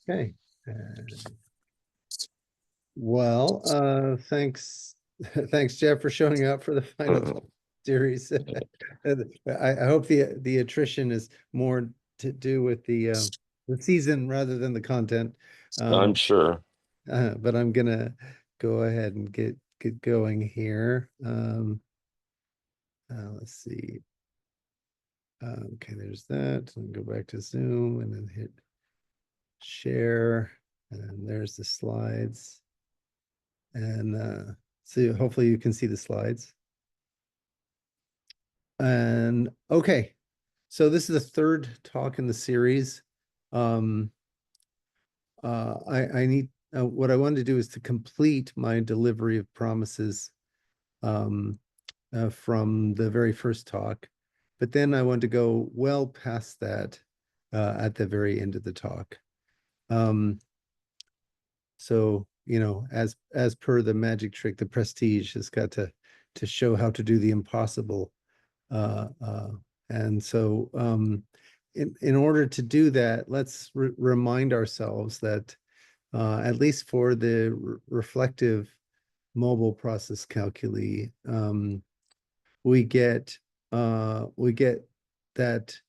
Okay. Well, thanks, thanks, Jeff, for showing up for the final series. I hope the attrition is more to do with the season rather than the content. I'm Um, sure. but I'm gonna go ahead and get going here. Let's see. Okay, there's that. And go back to Zoom and then hit share. And there's the slides. And so hopefully you can see the slides. And okay, so this is the third talk in the series. Um, I need what I wanted to do is to complete my delivery of promises um, from the very first talk, but then I want to go well past that at the very end of the talk. Um, so as per the magic trick, the prestige has got to show how to do the impossible. Uh, uh, and so, in order to do that, let's remind ourselves that at least for the reflective mobile process calculi, we get that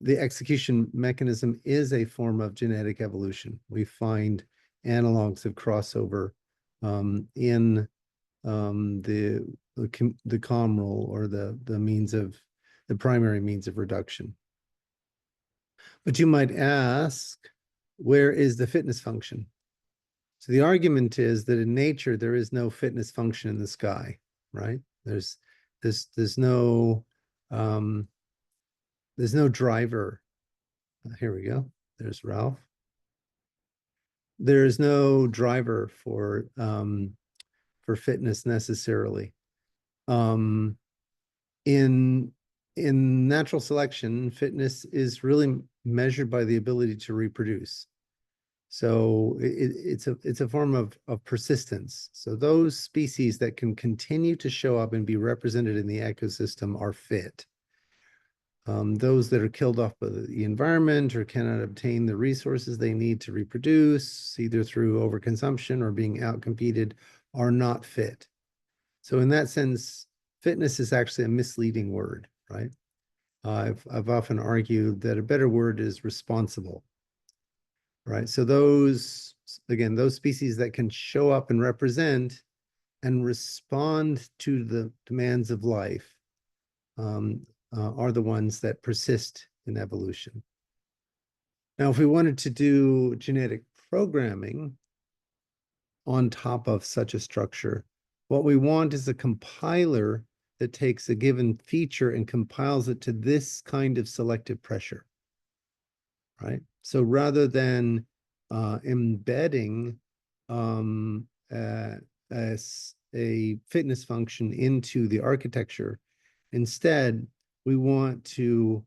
the execution mechanism is a form of genetic evolution. We find analogs of crossover in the COM rule, or the means of the primary means of reduction. But you might ask, where is the fitness function? So the argument is that in nature there is no fitness function in the sky, right? There's no um, there's no driver. Here we go. There's Ralph. There is no driver for fitness necessarily. Um, in in natural selection, fitness is really measured by the ability to reproduce. So it's a form of persistence. So those species that can continue to show up and be represented in the ecosystem are fit. Those that are killed off by the environment or cannot obtain the resources they need to reproduce, either through overconsumption or being outcompeted, are not fit. So in that sense, fitness is actually a misleading word, right? I've often argued that a better word is responsible, right? So those species that can show up and represent and respond to the demands of life um, are the ones that persist in evolution. Now, if we wanted to do genetic programming on top of such a structure, what we want is a compiler that takes a given feature and compiles it to this kind of selective pressure, right? So rather than embedding as a fitness function into the architecture, instead, we want to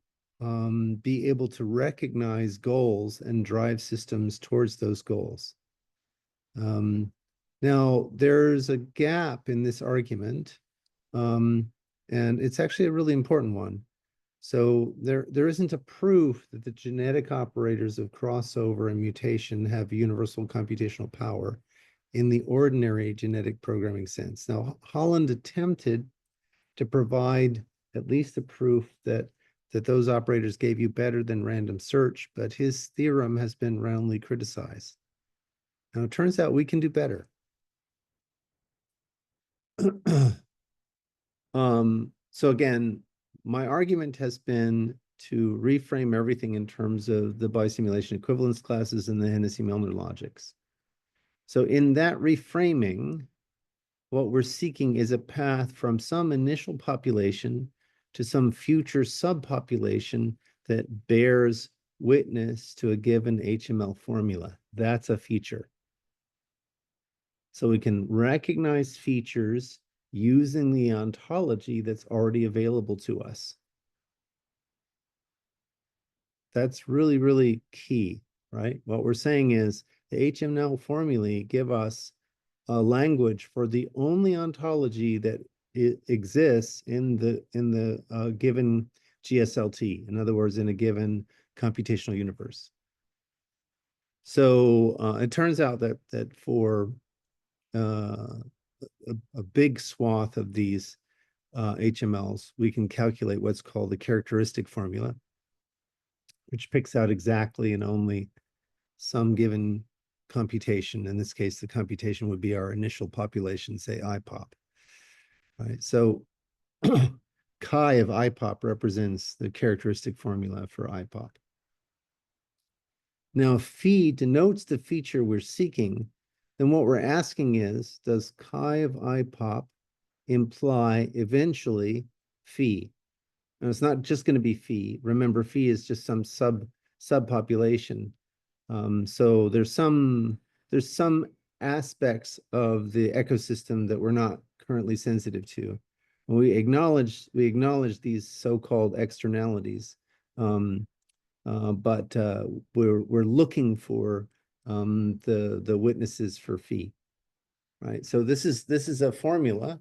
be able to recognize goals and drive systems towards those goals. Um, Now, there's a gap in this argument, um, and it's actually a really important one. So there isn't a proof that the genetic operators of crossover and mutation have universal computational power in the ordinary genetic programming sense. Now, Holland attempted to provide at least a proof that those operators gave you better than random search, but his theorem has been roundly criticized. Now, it turns out we can do better. So again, my argument has been to reframe everything in terms of the biosimulation equivalence classes and the Hennessy-Milner logics. So in that reframing, what we're seeking is a path from some initial population to some future subpopulation that bears witness to a given HML formula. That's a feature. So we can recognize features using the ontology that's already available to us. That's really, really key, right? What we're saying is the HML formulae give us a language for the only ontology that exists in the given GSLT. In other words, in a given computational universe. So it turns out that for a big swath of these HMLs, we can calculate what's called the characteristic formula, which picks out exactly and only some given computation. In this case, the computation would be our initial population, say IPOP. Right. So chi of IPOP represents the characteristic formula for IPOP. Now, if phi denotes the feature we're seeking, then what we're asking is, does chi of IPOP imply eventually phi? And it's not just going to be phi. Remember, phi is just some subpopulation. So there's some aspects of the ecosystem that we're not currently sensitive to. We acknowledge these so-called externalities, but we're looking for the witnesses for phi, right? So this is a formula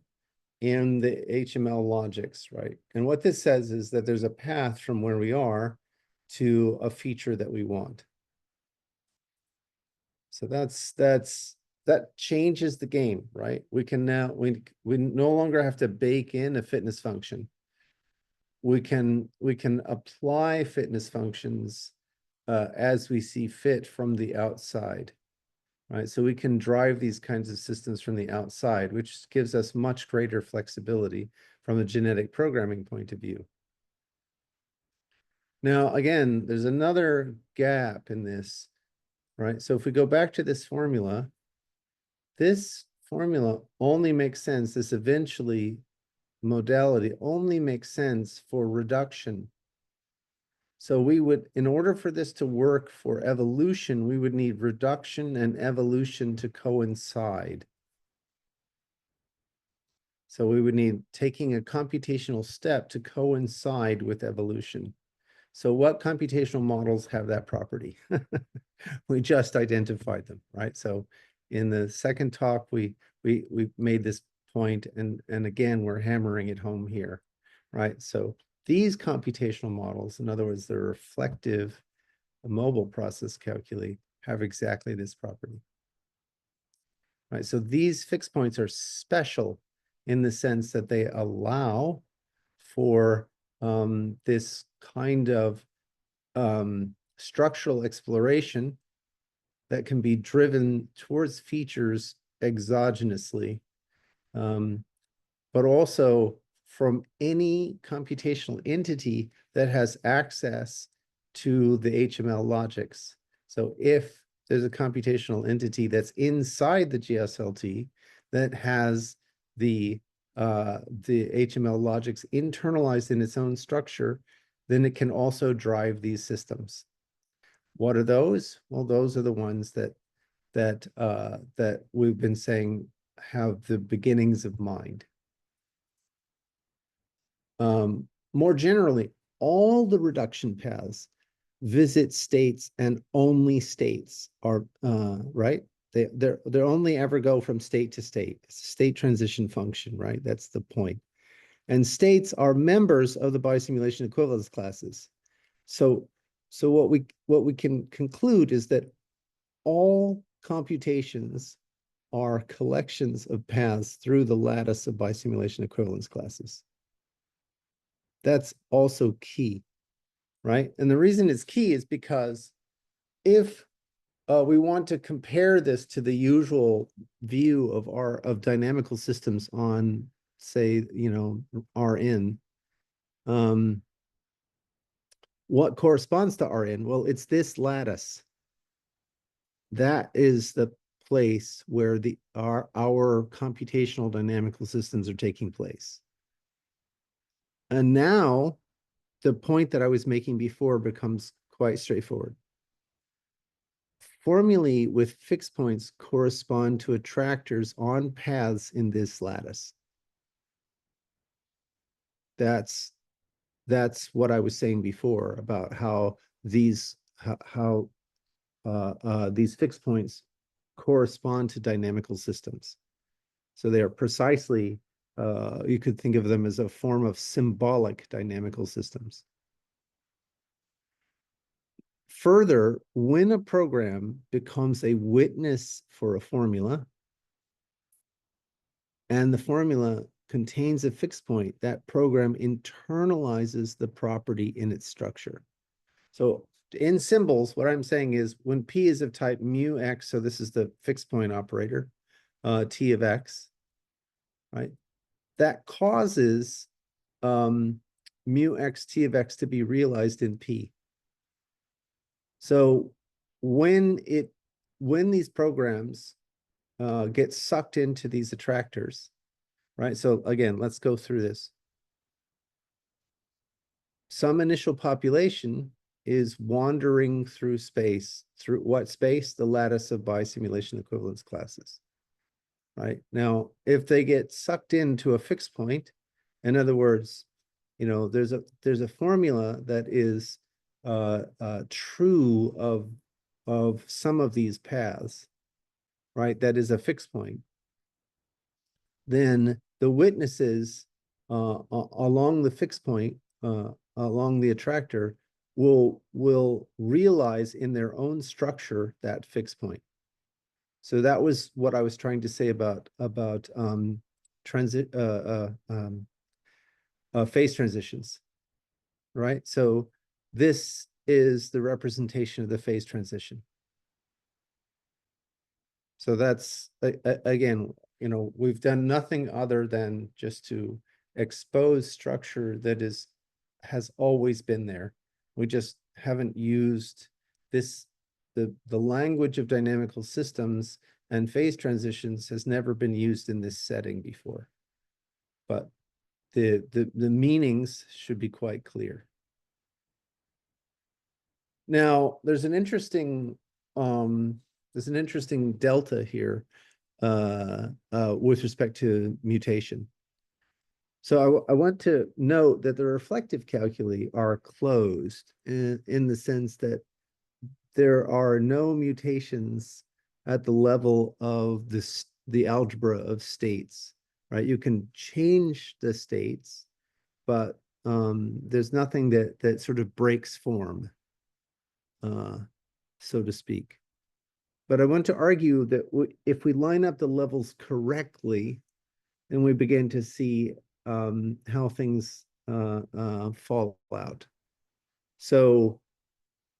in the HML logics, right? And what this says is that there's a path from where we are to a feature that we want. So that changes the game, right? We can now we no longer have to bake in a fitness function. We can apply fitness functions as we see fit from the outside, right? So we can drive these kinds of systems from the outside, which gives us much greater flexibility from a genetic programming point of view. Now, again, there's another gap in this, right? So if we go back to this formula only makes sense, this eventually modality only makes sense for reduction. So we would, in order for this to work for evolution, we would need reduction and evolution to coincide. So we would need taking a computational step to coincide with evolution. So what computational models have that property? We just identified them, right? So in the second talk, we made this point, and again, we're hammering it home here, right? So these computational models, in other words, the reflective mobile process calculi, have exactly this property, right? So these fixed points are special in the sense that they allow for this kind of structural exploration that can be driven towards features exogenously, but also from any computational entity that has access to the HML logics. So if there's a computational entity that's inside the GSLT that has the HML logics internalized in its own structure, then it can also drive these systems. What are those? Well, those are the ones that we've been saying have the beginnings of mind. More generally, all the reduction paths visit states, and only states are right. They only ever go from state to state. It's a state transition function, right? That's the point. And states are members of the biosimulation equivalence classes. So what we can conclude is that all computations are collections of paths through the lattice of biosimulation equivalence classes. That's also key, right? And the reason it's key is because if we want to compare this to the usual view of dynamical systems on, say, Rn, what corresponds to Rn? Well, it's this lattice. That is the place where our computational dynamical systems are taking place. And now the point that I was making before becomes quite straightforward. Formulae with fixed points correspond to attractors on paths in this lattice. That's what I was saying before about how these fixed points correspond to dynamical systems. So they are precisely, you could think of them as a form of symbolic dynamical systems. Further, when a program becomes a witness for a formula, and the formula contains a fixed point, that program internalizes the property in its structure. So in symbols, what I'm saying is when P is of type mu x, so this is the fixed point operator, T of x, right? That causes mu x T of x to be realized in P. So when these programs get sucked into these attractors, right? So again, let's go through this. Some initial population is wandering through space. Through what space? The lattice of bisimulation equivalence classes, right? Now, if they get sucked into a fixed point, in other words, you know, there's a formula that is true of some of these paths, right? That is a fixed point. Then the witnesses along the fixed point, along the attractor, will realize in their own structure that fixed point. So that was what I was trying to say about phase transitions, right? So this is the representation of the phase transition. So that's again, you know, we've done nothing other than just to expose structure that has always been there. We just haven't used this, the language of dynamical systems and phase transitions has never been used in this setting before. But the meanings should be quite clear. Now, there's an interesting delta here with respect to mutation. So I want to note that the reflective calculi are closed in the sense that there are no mutations at the level of the algebra of states, right? You can change the states, but there's nothing that sort of breaks form, so to speak. But I want to argue that if we line up the levels correctly, then we begin to see how things fall out. So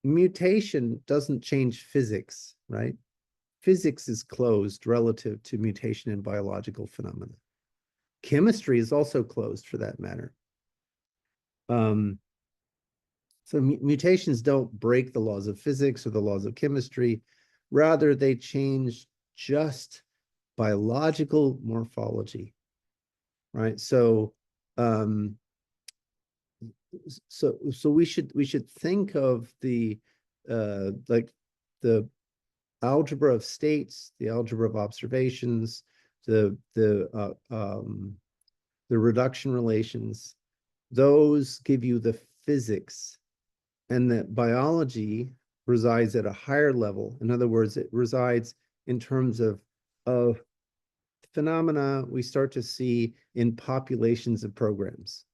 mutation doesn't change physics, right? Physics is closed relative to mutation in biological phenomena. Chemistry is also closed for that matter. So mutations don't break the laws of physics or the laws of chemistry. Rather, they change just biological morphology, right? So, so we should think of the like the algebra of states, the algebra of observations, the reduction relations. Those give you the physics, and that biology resides at a higher level. In other words, it resides in terms of phenomena we start to see in populations of programs.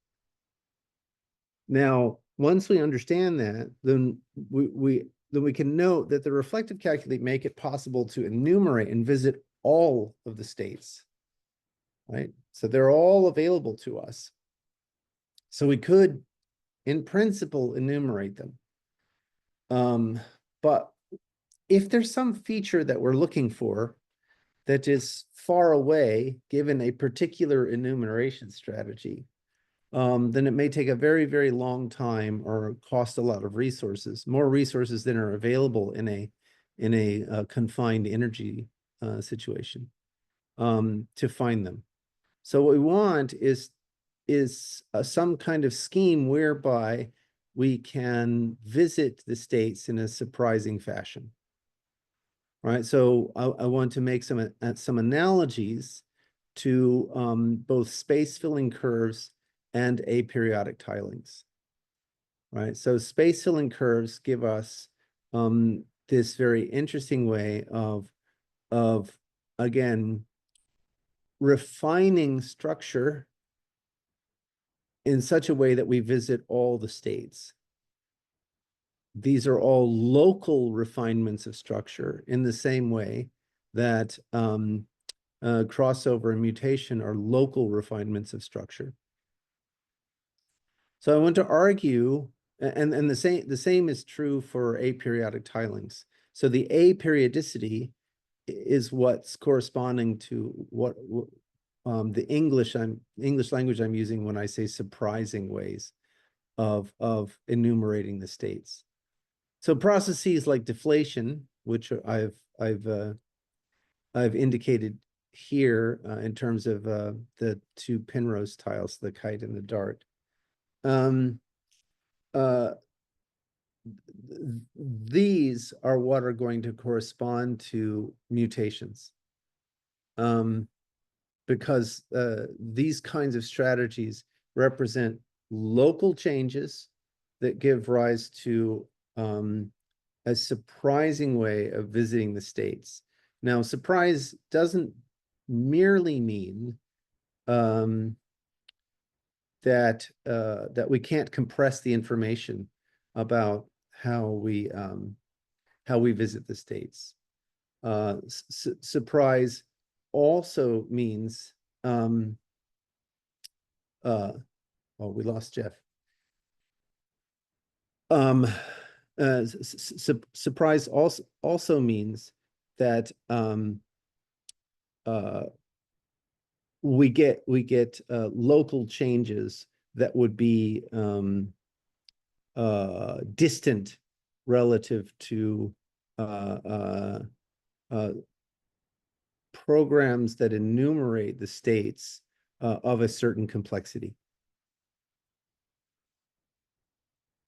Now, once we understand that, then we can note that the reflective calculi make it possible to enumerate and visit all of the states, right? So they're all available to us. So we could, in principle, enumerate them. But if there's some feature that we're looking for that is far away, given a particular enumeration strategy, then it may take a very, very long time or cost a lot of resources, more resources than are available in a confined energy situation to find them. So what we want is some kind of scheme whereby we can visit the states in a surprising fashion, right? So I want to make some analogies to both space filling curves and aperiodic tilings, right? So space filling curves give us this very interesting way of again refining structure in such a way that we visit all the states. these are all local refinements of structure in the same way that crossover and mutation are local refinements of structure. So I want to argue, and the same is true for aperiodic tilings. So the aperiodicity is what's corresponding to what the English language I'm using when I say surprising ways of enumerating the states. So processes like deflation, which I've indicated here in terms of the two Penrose tiles, the kite and the dart. These are what are going to correspond to mutations. Because these kinds of strategies represent local changes that give rise to a surprising way of visiting the states. Now, surprise doesn't merely mean that we can't compress the information about how we visit the states. Surprise also means oh, we lost Jeff. Surprise also means that we get local changes that would be distant relative to programs that enumerate the states of a certain complexity.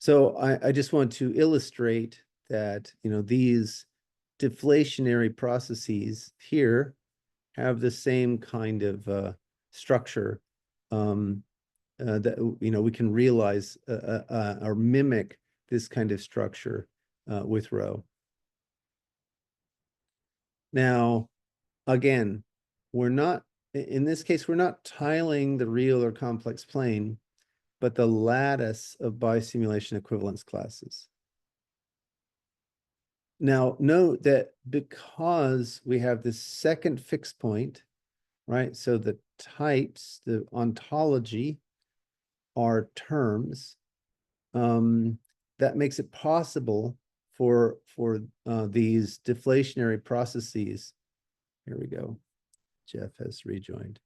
So I just want to illustrate that, these deflationary processes here have the same kind of structure that, we can realize or mimic this kind of structure with rho. Now, again, in this case, we're not tiling the real or complex plane, but the lattice of biosimulation equivalence classes. Now, note that because we have this second fixed point, right? So the types, the ontology are terms. That makes it possible for these deflationary processes. Here we go. Jeff has rejoined.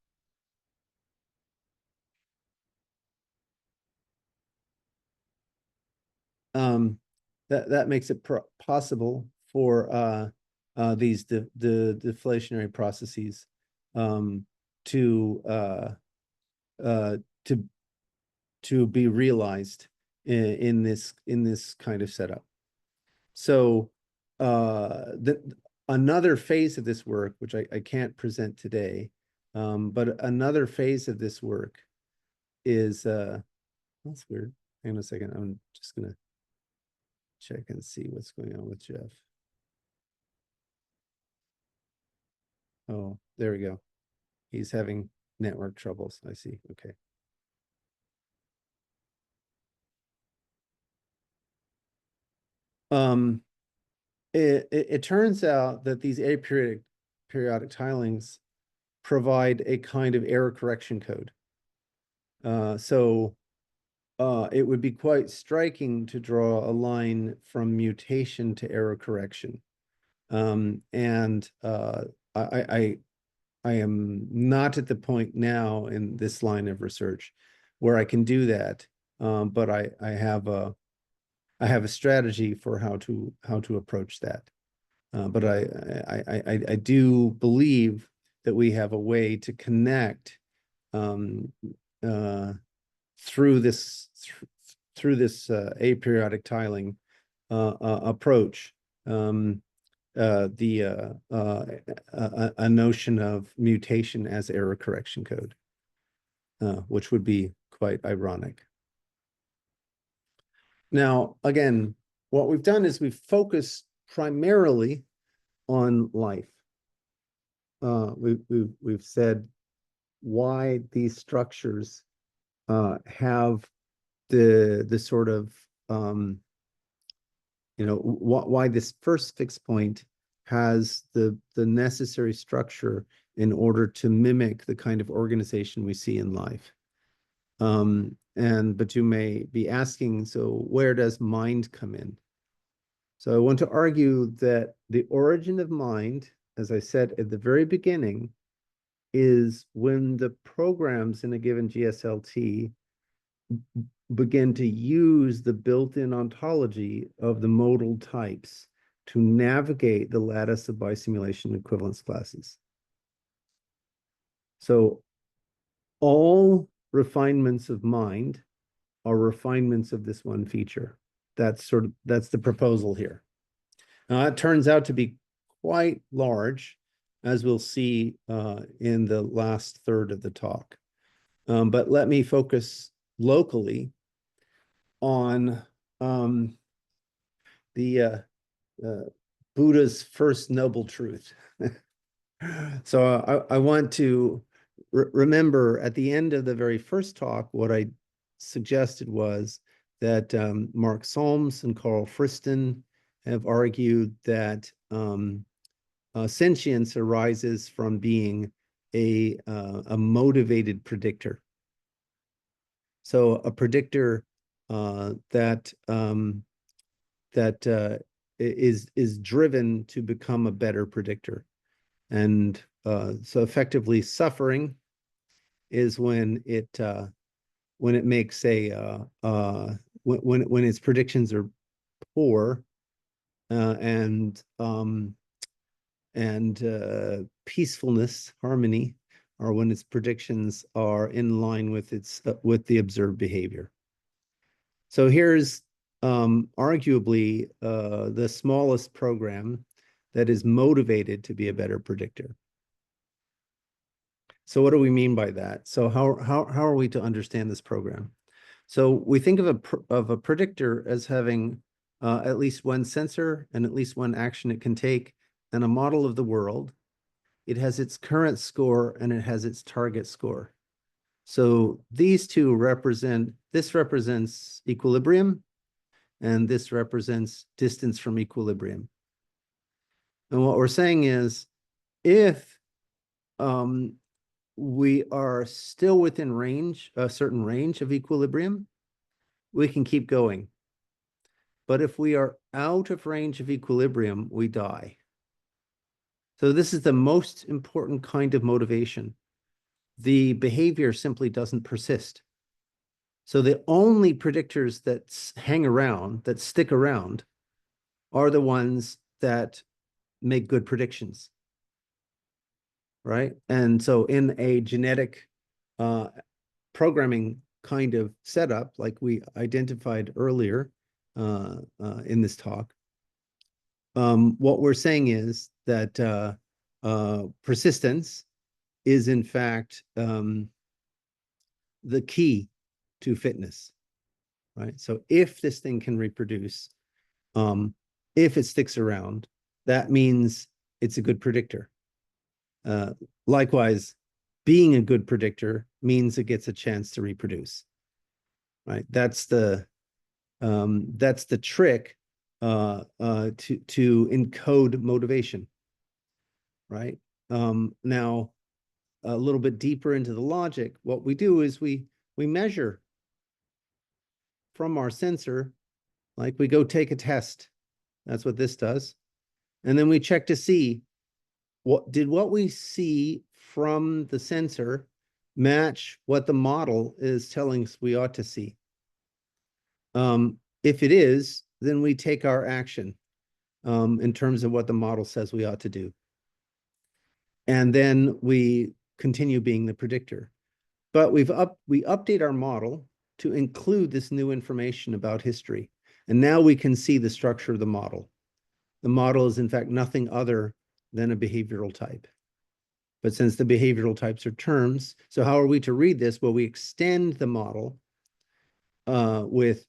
That makes it possible for these deflationary processes to be realized in this kind of setup. So another phase of this work, which I can't present today, but another phase of this work is that's weird. Hang on a second. I'm just gonna check and see what's going on with Jeff. Oh, there we go. He's having network troubles. I see. Okay. It turns out that these periodic tilings provide a kind of error correction code. So it would be quite striking to draw a line from mutation to error correction. And I am not at the point now in this line of research where I can do that, but I have a strategy for how to approach that. But I do believe that we have a way to connect through this aperiodic tiling approach a notion of mutation as error correction code, which would be quite ironic. Now, again, what we've done is we've focused primarily on life. We've said why these structures have the sort of why this first fixed point has the necessary structure in order to mimic the kind of organization we see in life. But you may be asking, so where does mind come in? So I want to argue that the origin of mind, as I said at the very beginning, is when the programs in a given GSLT begin to use the built-in ontology of the modal types to navigate the lattice of bisimulation equivalence classes. So all refinements of mind are refinements of this one feature. That's the proposal here. Now that turns out to be quite large, as we'll see in the last third of the talk. But let me focus locally on the Buddha's first noble truth. So I want to remember at the end of the very first talk, what I suggested was that Mark Solms and Carl Friston have argued that sentience arises from being a motivated predictor. So a predictor that is driven to become a better predictor. And so effectively suffering is when it makes when its predictions are poor, and peacefulness, harmony, are when its predictions are in line with with the observed behavior. So here's arguably the smallest program that is motivated to be a better predictor. So what do we mean by that? So how are we to understand this program? So we think of a predictor as having at least one sensor and at least one action it can take, and a model of the world. It has its current score and it has its target score. So these two this represents equilibrium, and this represents distance from equilibrium. And what we're saying is, if we are still within range, a certain range of equilibrium, we can keep going. But if we are out of range of equilibrium, we die. So this is the most important kind of motivation. The behavior simply doesn't persist. So the only predictors that hang around, that stick around, are the ones that make good predictions, right? And so in a genetic programming kind of setup, like we identified earlier in this talk, what we're saying is that persistence is in fact the key to fitness, right? So if this thing can reproduce, if it sticks around, that means it's a good predictor. Likewise, being a good predictor means it gets a chance to reproduce, right? That's the trick to encode motivation, right? Now, a little bit deeper into the logic, what we do is we measure from our sensor, like we go take a test. That's what this does. And then we check to see what we see from the sensor match what the model is telling us we ought to see. If it is, then we take our action in terms of what the model says we ought to do. And then we continue being the predictor. But we update our model to include this new information about history. And now we can see the structure of the model. The model is in fact nothing other than a behavioral type. But since the behavioral types are terms, so how are we to read this? Well, we extend the model with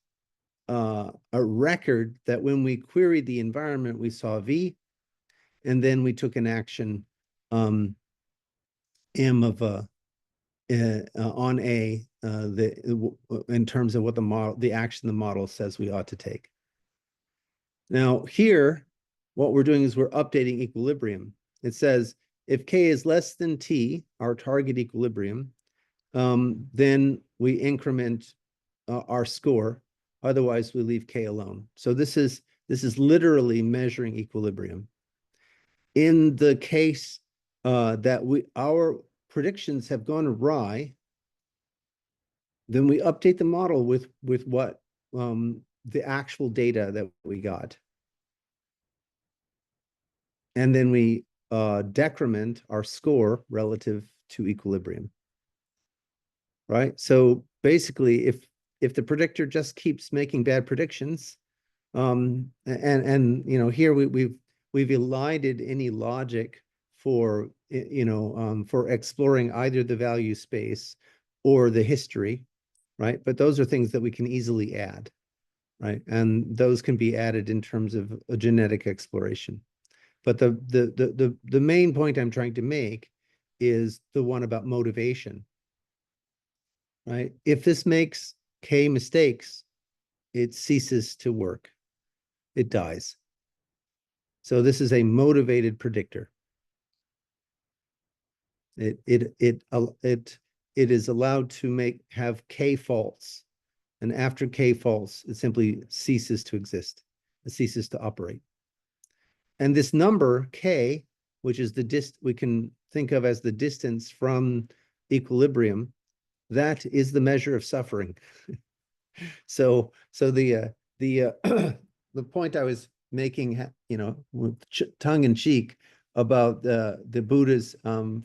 a record that when we queried the environment, we saw V, and then we took an action M of on A in terms of what the action the model says we ought to take. Now here, what we're doing is we're updating equilibrium. It says if K is less than T, our target equilibrium, then we increment our score. Otherwise, we leave K alone. So this is literally measuring equilibrium. In the case that our predictions have gone awry, then we update the model with what the actual data that we got. And then we decrement our score relative to equilibrium. Right? So basically, if the predictor just keeps making bad predictions, and you know, here we've elided any logic for for exploring either the value space or the history, right? But those are things that we can easily add, right? And those can be added in terms of a genetic exploration. But the main point I'm trying to make is the one about motivation, right? If this makes K mistakes, it ceases to work. It dies. So this is a motivated predictor. It is allowed to have K faults, and after K faults, it simply ceases to exist. It ceases to operate. And this number K, which is we can think of as the distance from equilibrium, that is the measure of suffering. So the the point I was making, you know, with tongue in cheek about the Buddha's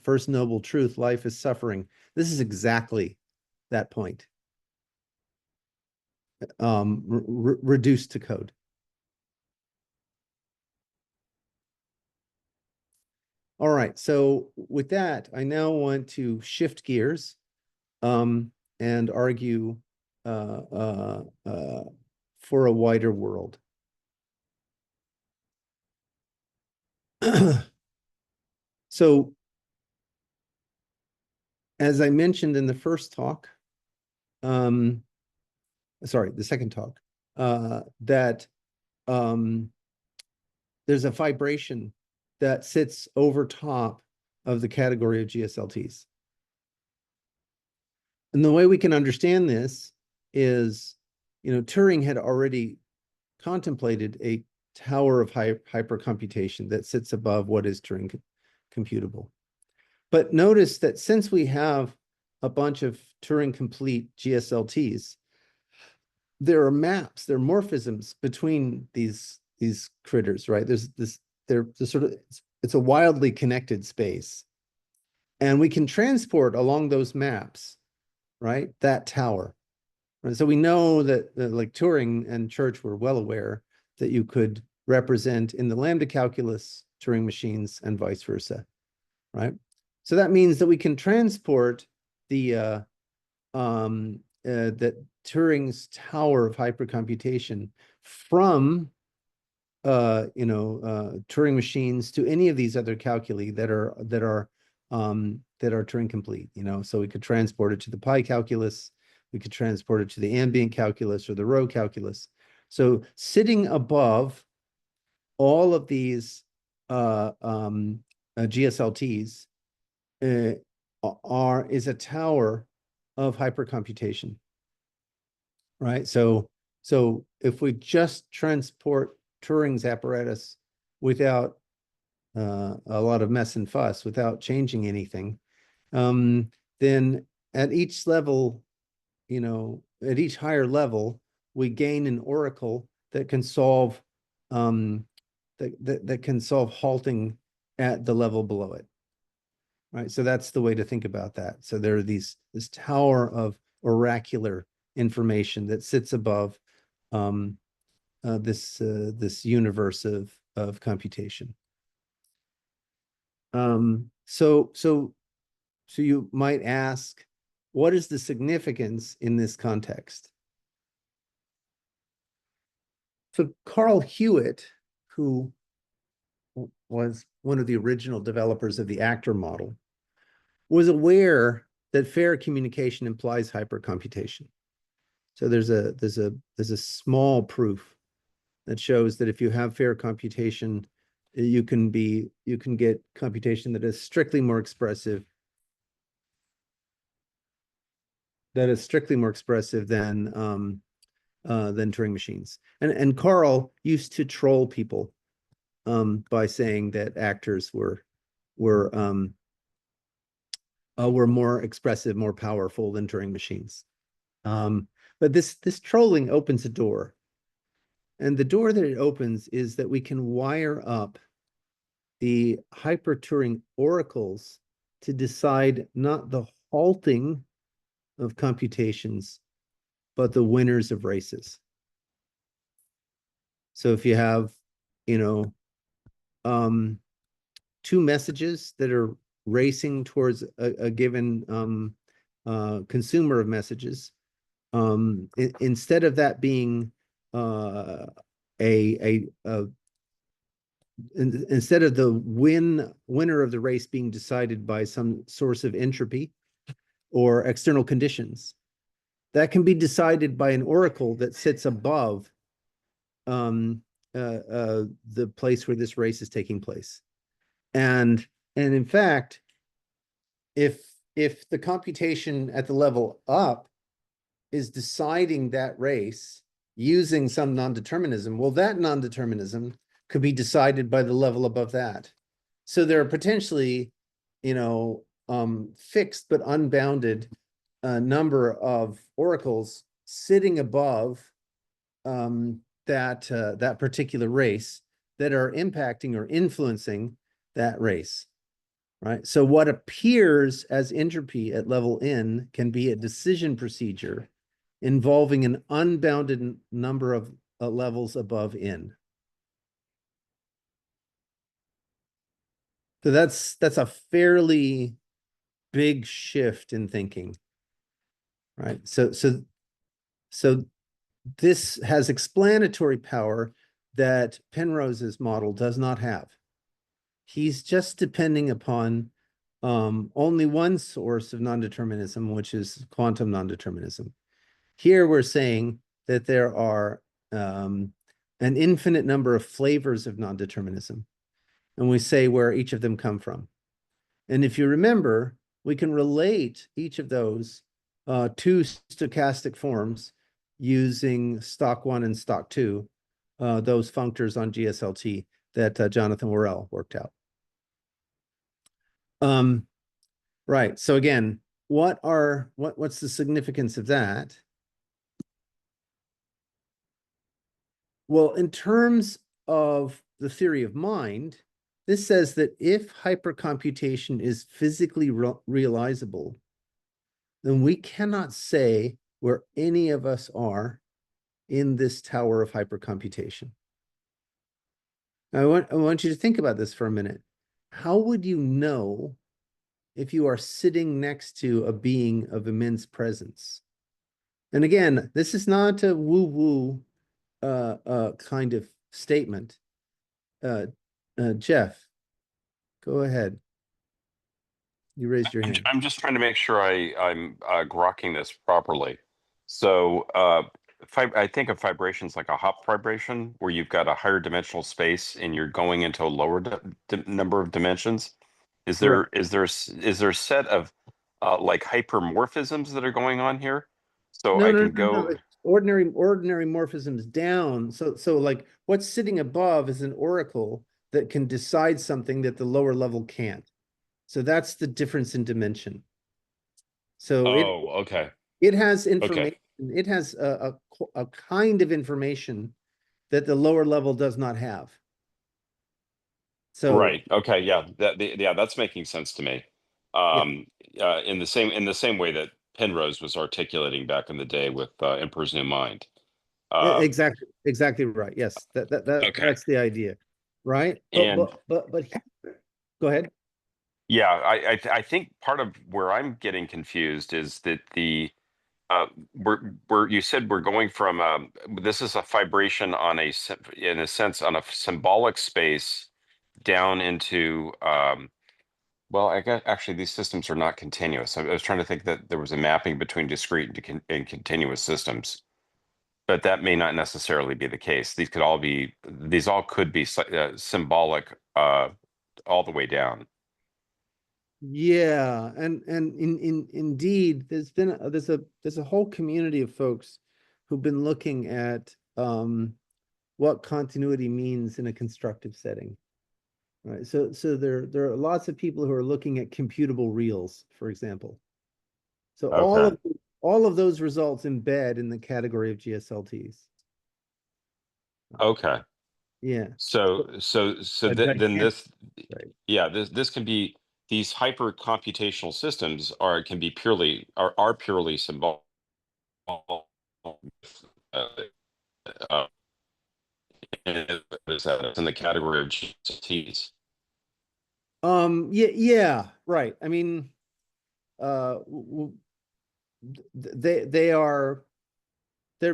first noble truth, life is suffering. This is exactly that point, reduced to code. All right, so with that, I now want to shift gears and argue uh, uh, uh, for a wider world. So, as I mentioned in the first talk, sorry, the second talk, that there's a vibration that sits over top of the category of GSLTs. And the way we can understand this is, you know, Turing had already contemplated a tower of hypercomputation that sits above what is Turing computable. But notice that since we have a bunch of Turing complete GSLTs, there are maps, there are morphisms between these critters, right? They're sort of, it's a wildly connected space. And we can transport along those maps, right, that tower. And so we know that like Turing and Church were well aware that you could represent in the lambda calculus Turing machines and vice versa, right? So that means that we can transport that Turing's tower of hypercomputation from Turing machines to any of these other calculi that are Turing complete. You know, so we could transport it to the pi calculus, we could transport it to the ambient calculus or the row calculus. So sitting above all of these GSLTs is a tower of hypercomputation, right? So if we just transport Turing's apparatus without a lot of mess and fuss, without changing anything, then at each level, you know, at each higher level, we gain an oracle that can solve that can solve halting at the level below it. Right. So that's the way to think about that. So there are this tower of oracular information that sits above this universe of computation. So you might ask, what is the significance in this context? So Carl Hewitt, who was one of the original developers of the actor model, was aware that fair communication implies hypercomputation. So there's a small proof that shows that if you have fair computation, you can get computation that is strictly more expressive than Turing machines. And Carl used to troll people by saying that actors were more expressive, more powerful than Turing machines. But this trolling opens a door. And the door that it opens is that we can wire up the hyper-Turing oracles to decide not the halting of computations, but the winners of races. So if you have, two messages that are racing towards a given consumer of messages, instead of that being instead of the winner of the race being decided by some source of entropy or external conditions, that can be decided by an oracle that sits above the place where this race is taking place. And in fact, if the computation at the level up is deciding that race using some non-determinism, well, that non-determinism could be decided by the level above that. So there are potentially, fixed but unbounded number of oracles sitting above that particular race that are impacting or influencing that race, right? So what appears as entropy at level n can be a decision procedure involving an unbounded number of levels above n. So that's a fairly big shift in thinking, right? So this has explanatory power that Penrose's model does not have. He's just depending upon only one source of non-determinism, which is quantum non-determinism. Here we're saying that there are an infinite number of flavors of non-determinism, and we say where each of them come from. And if you remember, we can relate each of those to stochastic forms using stock 1 and stock 2, those functors on GSLT that Jonathan Worrell worked out. Right. So again, what's the significance of that? Well, in terms of the theory of mind, this says that if hypercomputation is physically realizable, then we cannot say where any of us are in this tower of hypercomputation. I want you to think about this for a minute. How would you know if you are sitting next to a being of immense presence? And again, this is not a woo-woo kind of statement. Jeff, go ahead. You raised your hand. I'm just trying to make sure I'm grokking this properly. So I think of vibrations like a Hopf vibration, where you've got a higher dimensional space and you're going into a lower number of dimensions. Is there a set of like hypermorphisms that are going on here? So I can go. It's ordinary morphisms down. So like what's sitting above is an oracle that can decide something that the lower level can't. So that's the difference in dimension. So Okay. it has information. Okay. It has a kind of information that the lower level does not have. So Right. Okay. Yeah. That's making sense to me. In the same way that Penrose was articulating back in the day with Emperor's New Mind. exactly right. Yes, Okay. that's the idea, right? And But go ahead. yeah, I think part of where I'm getting confused is that you said we're going from this is a vibration on in a sense on a symbolic space down into well, I guess actually these systems are not continuous. I was trying to think that there was a mapping between discrete and continuous systems. But that may not necessarily be the case. These all could be symbolic all the way down. Yeah, and indeed, there's a whole community of folks who've been looking at what continuity means in a constructive setting. Right. So there are lots of people who are looking at computable reals, for example. So Okay. all of those results embed in the category of GSLTs. Okay. Yeah. So A then dynamic, this, right. yeah, this can be, these hyper computational systems can be are purely symbolic. Uh, uh, in the category of GSLTs. Yeah, right. I mean, they're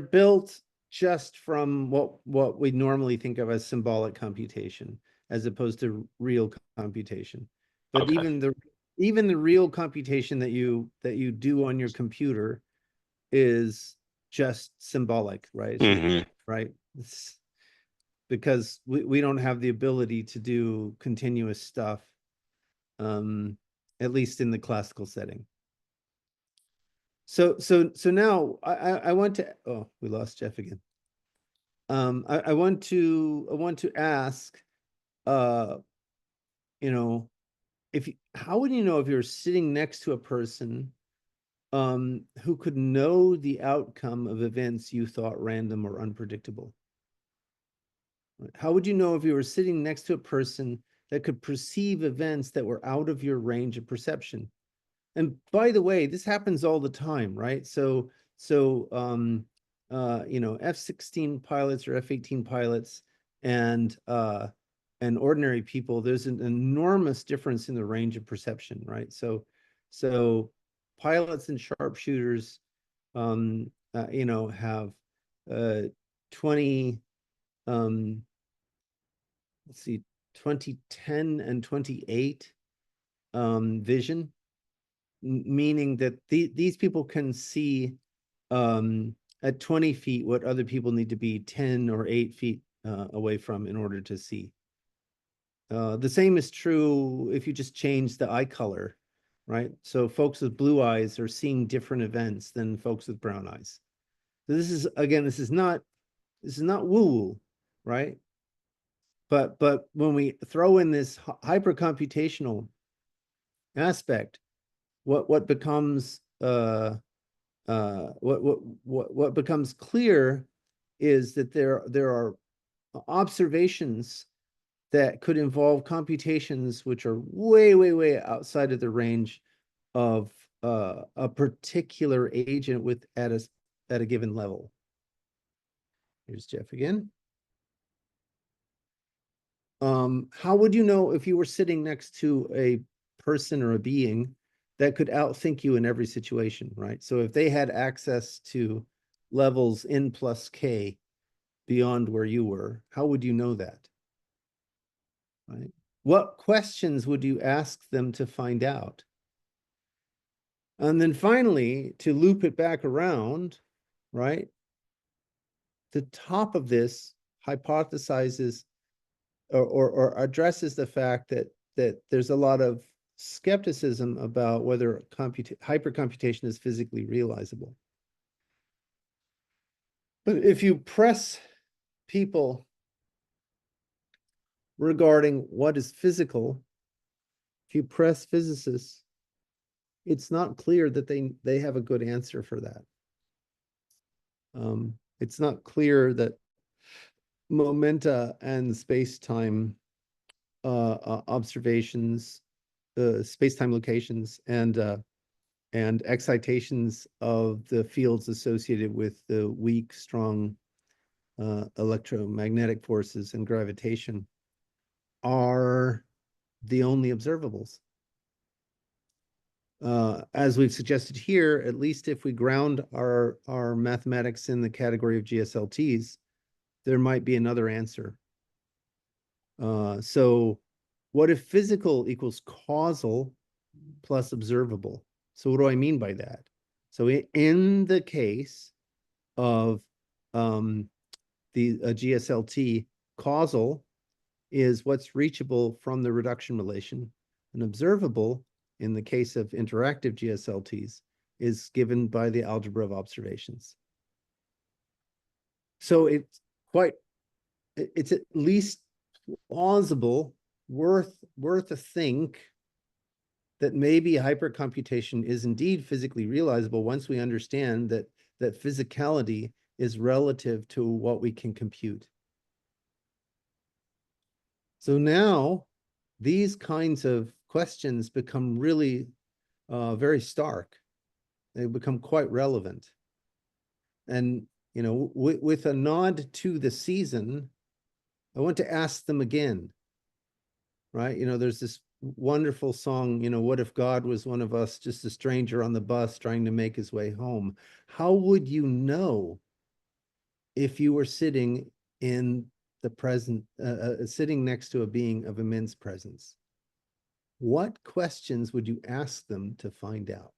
built just from what we normally think of as symbolic computation, as opposed to real computation. But Okay. even the real computation that you do on your computer is just symbolic, right? It's just, Hmm. right? It's because we don't have the ability to do continuous stuff, at least in the classical setting. So now I want to, oh, we lost Jeff again. I want to ask, uh, you know, how would you know if you're sitting next to a person who could know the outcome of events you thought random or unpredictable? How would you know if you were sitting next to a person that could perceive events that were out of your range of perception? And by the way, this happens all the time, right? F-16 pilots or F-18 pilots and ordinary people, there's an enormous difference in the range of perception, right? So pilots and sharpshooters, have 20, let's see, 2010 and 28 vision, meaning that these people can see at 20 feet what other people need to be 10 or 8 feet away from in order to see. The same is true if you just change the eye color, right? So folks with blue eyes are seeing different events than folks with brown eyes. So this is, again, this is not woo-woo, right? But when we throw in this hyper-computational aspect, what becomes what becomes clear is that there are observations that could involve computations which are way outside of the range of a particular agent at a given level. Here's Jeff again. How would you know if you were sitting next to a person or a being that could outthink you in every situation, right? So if they had access to levels n plus k beyond where you were, how would you know that, right? What questions would you ask them to find out? And then finally, to loop it back around, right? The top of this hypothesizes or addresses the fact that there's a lot of skepticism about whether hypercomputation is physically realizable. But if you press people regarding what is physical, if you press physicists, it's not clear that they have a good answer for that. It's not clear that momenta and space-time observations, space-time locations, and excitations of the fields associated with the weak, strong electromagnetic forces and gravitation are the only observables. As we've suggested here, at least if we ground our mathematics in the category of GSLTs, there might be another answer. So what if physical equals causal plus observable? So what do I mean by that? So in the case of the GSLT. Causal is what's reachable from the reduction relation, and observable in the case of interactive GSLTs is given by the algebra of observations. So it's at least plausible, worth a think that maybe hypercomputation is indeed physically realizable once we understand that physicality is relative to what we can compute. So now these kinds of questions become really very stark. They become quite relevant. And, you know, with a nod to the season, I want to ask them again, right? You know, there's this wonderful song, you know, what if God was one of us, just a stranger on the bus trying to make his way home? How would you know if you were sitting in the present, sitting next to a being of immense presence? What questions would you ask them to find out?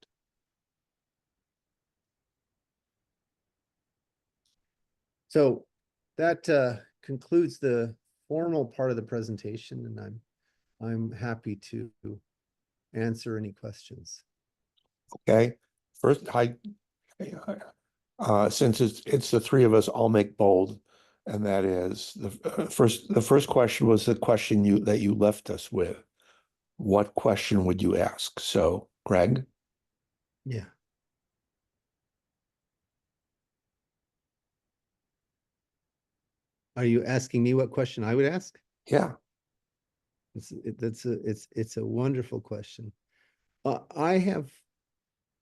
So that concludes the formal part of the presentation, and I'm happy to answer any questions. Okay, first, since it's the three of us, I'll make bold, and that is the first question was the question that you left us with. What question would you ask? So, Greg? Yeah. Are you asking me what question I would ask? Yeah. It's a wonderful question. I have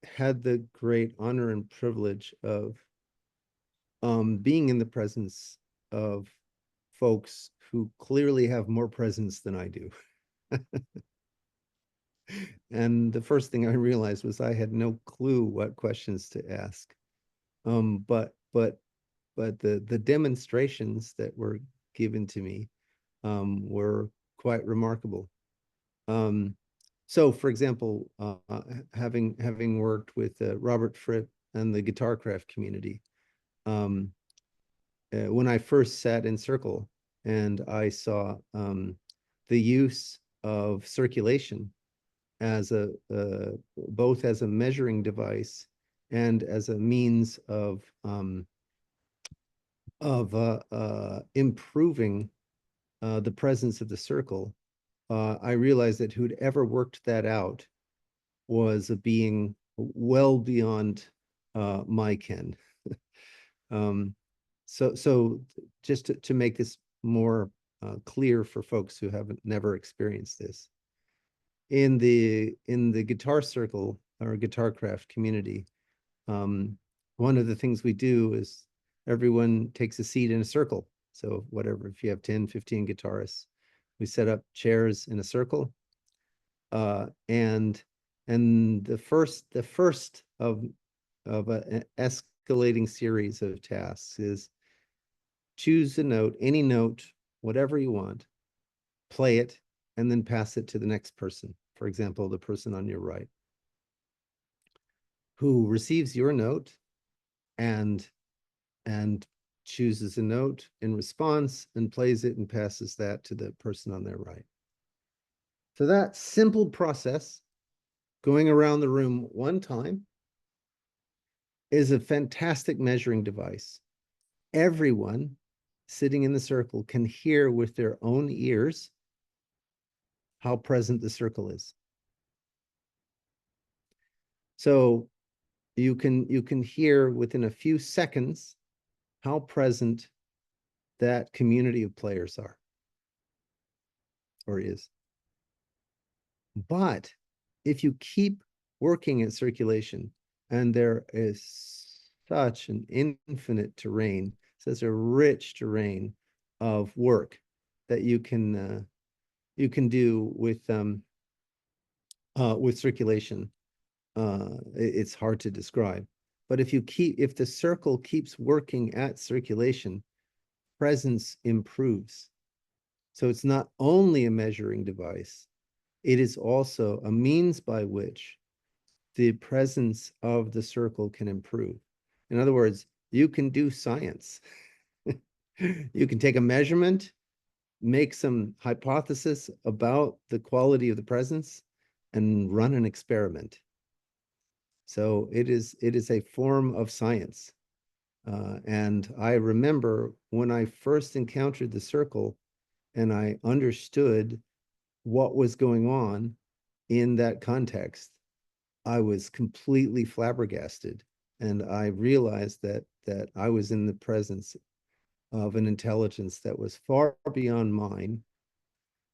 had the great honor and privilege of being in the presence of folks who clearly have more presence than I do. And the first thing I realized was I had no clue what questions to ask. But the demonstrations that were given to me were quite remarkable. So, for example, having worked with Robert Fripp and the Guitarcraft community, when I first sat in Circle and I saw the use of circulation as both as a measuring device and as a means of improving the presence of the circle, I realized that who'd ever worked that out was a being well beyond my ken. So just to make this more clear for folks who haven't never experienced this, in the guitar circle or Guitarcraft community, one of the things we do is everyone takes a seat in a circle. So whatever, if you have 10, 15 guitarists, we set up chairs in a circle. And the first of an escalating series of tasks is choose a note, any note, whatever you want, play it, and then pass it to the next person. For example, the person on your right, who receives your note and chooses a note in response and plays it and passes that to the person on their right. So that simple process, going around the room one time, is a fantastic measuring device. Everyone sitting in the circle can hear with their own ears how present the circle is. So you can hear within a few seconds how present that community of players are or is. But if you keep working at circulation, and there is such an infinite terrain, such a rich terrain of work that you can do with circulation. It's hard to describe. But if the circle keeps working at circulation, presence improves. So it's not only a measuring device, it is also a means by which the presence of the circle can improve. In other words, you can do science. You can take a measurement, make some hypothesis about the quality of the presence, and run an experiment. So it is a form of science. And I remember when I first encountered the circle and I understood what was going on in that context, I was completely flabbergasted. And I realized that I was in the presence of an intelligence that was far beyond mine,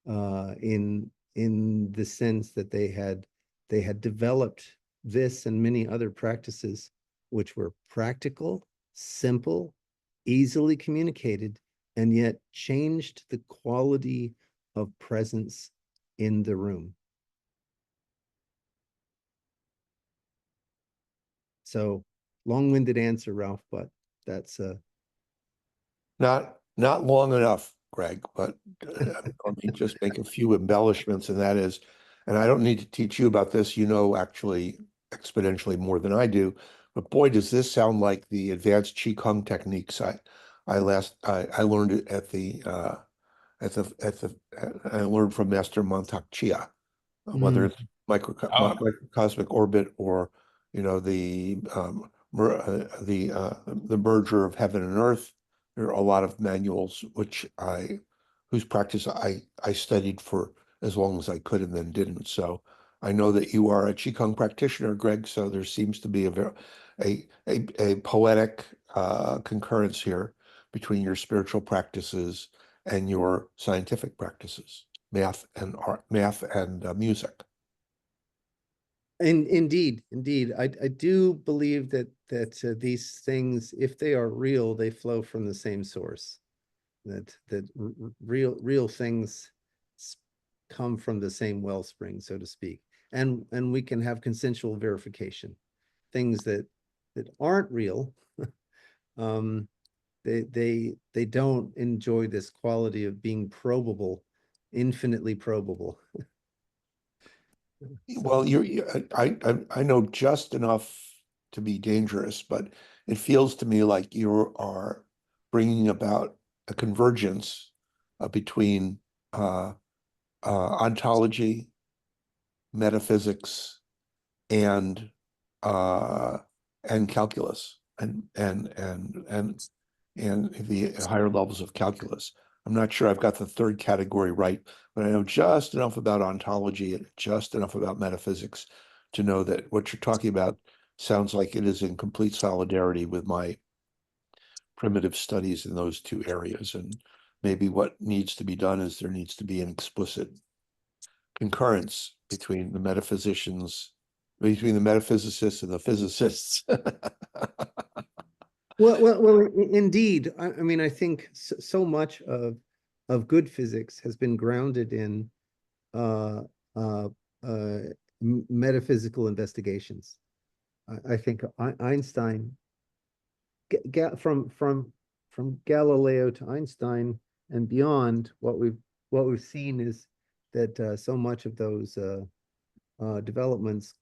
in the sense that they had developed this and many other practices which were practical, simple, easily communicated, and yet changed the quality of presence in the room. So long-winded answer, Ralph, but that's Not long enough, Greg, but let me just make a few embellishments, and that is, and I don't need to teach you about this, you know, actually exponentially more than I do, but boy, does this sound like the advanced Qigong techniques I learned it I learned from Master Mantak Chia, whether it's microcosmic orbit or, you know, the merger of heaven and earth. There are a lot of manuals whose practice I studied for as long as I could and then didn't. So I know that you are a Qigong practitioner, Greg. So there seems to be a poetic concurrence here between your spiritual practices and your scientific practices, math and art, math and music. Indeed. I do believe that these things, if they are real, they flow from the same source. That real things come from the same wellspring, so to speak, and we can have consensual verification. Things that aren't real, they don't enjoy this quality of being probable, infinitely probable. Well, I know just enough to be dangerous, but it feels to me like you are bringing about a convergence between ontology, metaphysics, and calculus, and the higher levels of calculus. I'm not sure I've got the third category right, but I know just enough about ontology and just enough about metaphysics to know that what you're talking about sounds like it is in complete solidarity with my primitive studies in those two areas. And maybe what needs to be done is there needs to be an explicit concurrence between the metaphysicians, between the metaphysicists and the physicists. Well, indeed. I mean, I think so much of good physics has been grounded in uh, uh, metaphysical investigations. I think Einstein, from Galileo to Einstein and beyond, what we've seen is that so much of those developments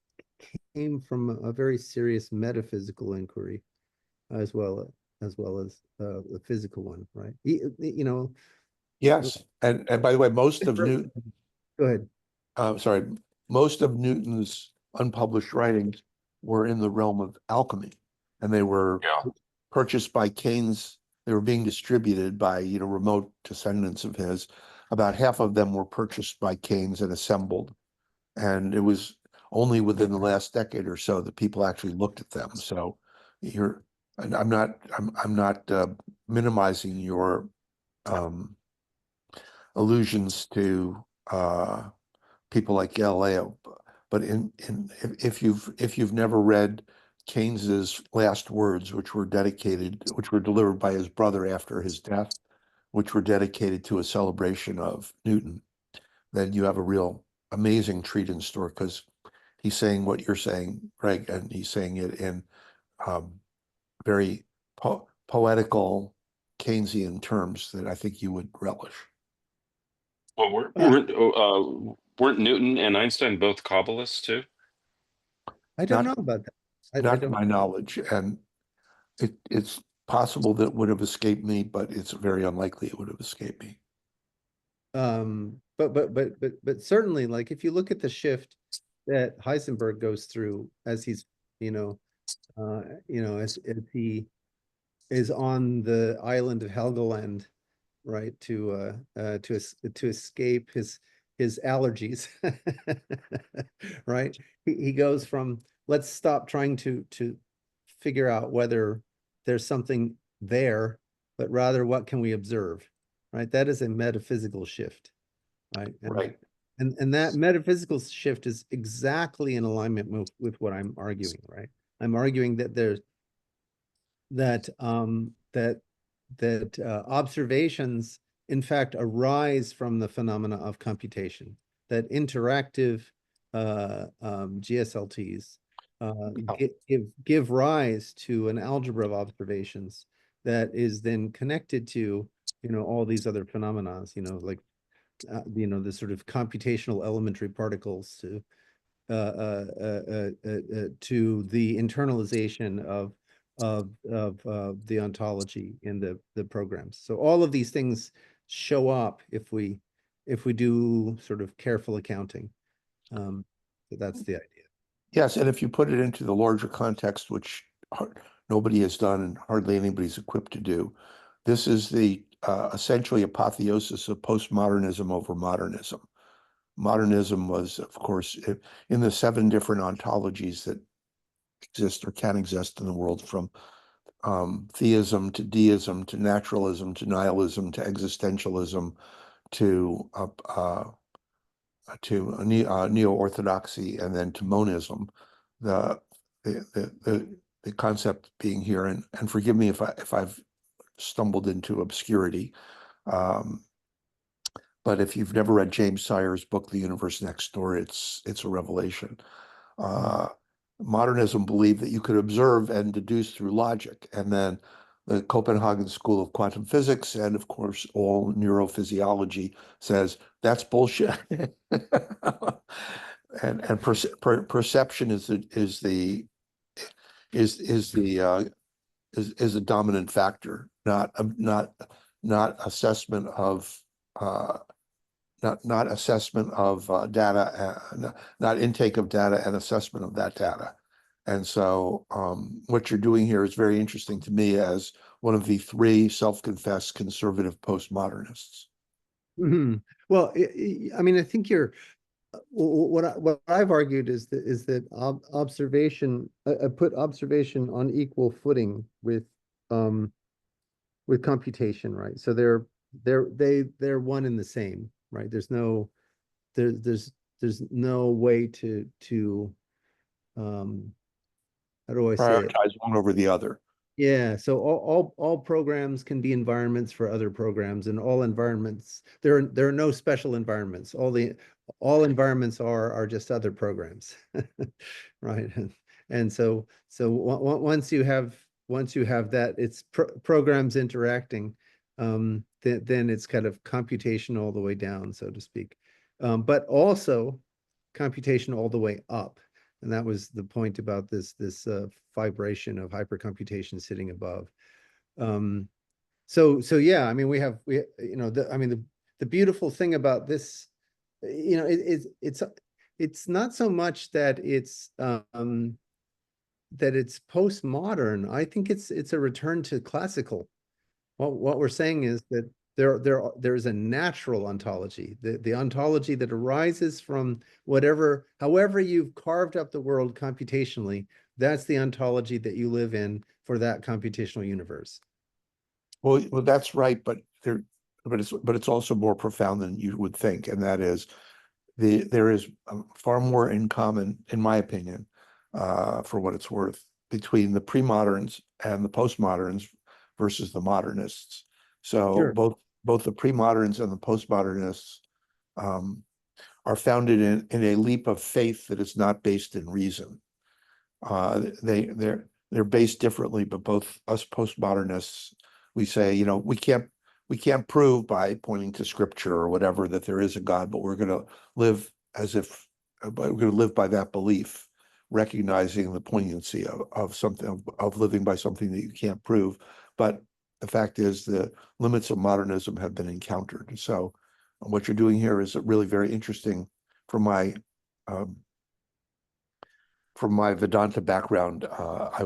came from a very serious metaphysical inquiry, as well as the physical one, right? You know, Yes, and by the way, most of Newton, go ahead. sorry, most of Newton's unpublished writings were in the realm of alchemy, and they were purchased by Keynes. They were being distributed by, you know, remote descendants of his. About half of them were purchased by Keynes and assembled, and it was only within the last decade or so that people actually looked at them. So and I'm not minimizing your allusions to people like Galileo, but if you've never read Keynes's last words, which were delivered by his brother after his death, which were dedicated to a celebration of Newton, then you have a real amazing treat in store, because he's saying what you're saying, Greg, and he's saying it in very poetical Keynesian terms that I think you would relish. Well, weren't Newton and Einstein both Kabbalists too? I don't Not- know about that. I Not to don't. my knowledge, and it's possible that it would have escaped me, but it's very unlikely it would have escaped me. But certainly, like if you look at the shift that Heisenberg goes through as he's, as he is on the island of Helgoland, right, to escape his allergies, right? He goes from let's stop trying to figure out whether there's something there, but rather what can we observe, right? That is a metaphysical shift, right? Right. And that metaphysical shift is exactly in alignment with what I'm arguing, right? I'm arguing that there's that observations in fact arise from the phenomena of computation, that interactive GSLTs give rise to an algebra of observations that is then connected to all these other phenomena, like the sort of computational elementary particles to the internalization of the ontology in the programs. So all of these things show up if we do sort of careful accounting. So that's the idea. Yes, and if you put it into the larger context, which nobody has done and hardly anybody's equipped to do, this is the essentially apotheosis of postmodernism over modernism. Modernism was, of course, in the 7 different ontologies that exist or can exist in the world, from theism to deism to naturalism to nihilism to existentialism to neo-orthodoxy and then to monism. The concept being here, and forgive me if I've stumbled into obscurity, but if you've never read James Sire's book, The Universe Next Door, it's a revelation. Modernism believed that you could observe and deduce through logic, and then the Copenhagen School of Quantum Physics and, of course, all neurophysiology says that's bullshit. and perception is the dominant factor, not assessment of not assessment of data, not intake of data and assessment of that data. And so what you're doing here is very interesting to me as one of the 3 self-confessed conservative postmodernists. Mm-hmm. Well, I mean, I think you're what I've argued is that observation, I put observation on equal footing with computation, right? So they're one and the same, right? There's no way to how do I say it? Prioritize one over the other. Yeah, so all programs can be environments for other programs, and all environments, there are no special environments. All environments are just other programs, right? And so once you have that, it's programs interacting, then it's kind of computation all the way down, so to speak, but also computation all the way up. And that was the point about this vibration of hypercomputation sitting above. So yeah, I mean, the beautiful thing about this, it's not so much that it's postmodern. I think it's a return to classical. What we're saying is that there is a natural ontology, the ontology that arises from however you've carved up the world computationally. That's the ontology that you live in for that computational universe. Well, that's right, but it's also more profound than you would think, and that is there is far more in common, in my opinion, for what it's worth, between the pre-moderns and the postmoderns versus the modernists. So Sure. both the pre-moderns and the postmodernists are founded in a leap of faith that is not based in reason. They're based differently, but both us postmodernists, we say, we can't prove by pointing to scripture or whatever that there is a God, but we're going to live we're going to live by that belief, recognizing the poignancy of something, of living by something that you can't prove, but the fact is the limits of modernism have been encountered. So what you're doing here is really very interesting from my Vedanta background. I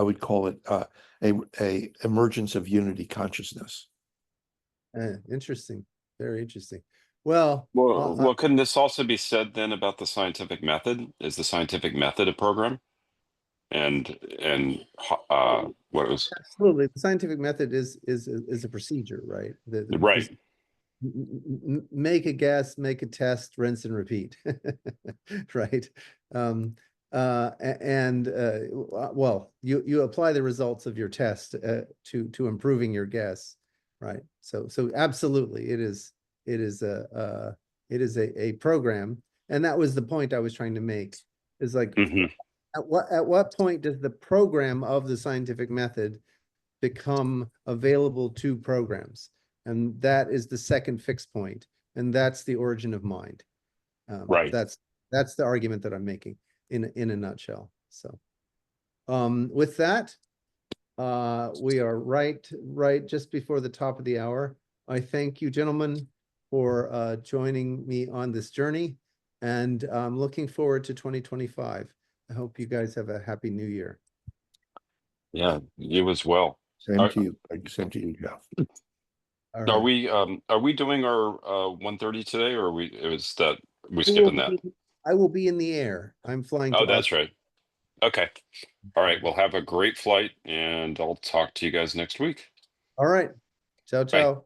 would call it a emergence of unity consciousness. Interesting, very interesting. Well, Well, couldn't this also be said then about the scientific method? Is the scientific method a program? And what was absolutely, the scientific method is a procedure, right? right? Make a guess, make a test, rinse and repeat, right? Well, you apply the results of your test to improving your guess, right? So absolutely, it is a program, and that was the point I was trying to make. Is like, Mhm. at what point does the program of the scientific method become available to programs? And that is the second fixed point, and that's the origin of mind. Right. That's the argument that I'm making in a nutshell. So with that, we are right just before the top of the hour. I thank you, gentlemen, for joining me on this journey, and I'm looking forward to 2025. I hope you guys have a happy new year. Yeah, you as well. Same Are- to you. Same to you, Jeff. All Are right. we doing our 1:30 today, or we I will skipping that? be- I will be in the air. I'm flying Oh, to that's Arkansas. right. Okay. All right. Well, have a great flight, and I'll talk to you guys next week. All right. Ciao, Bye. ciao.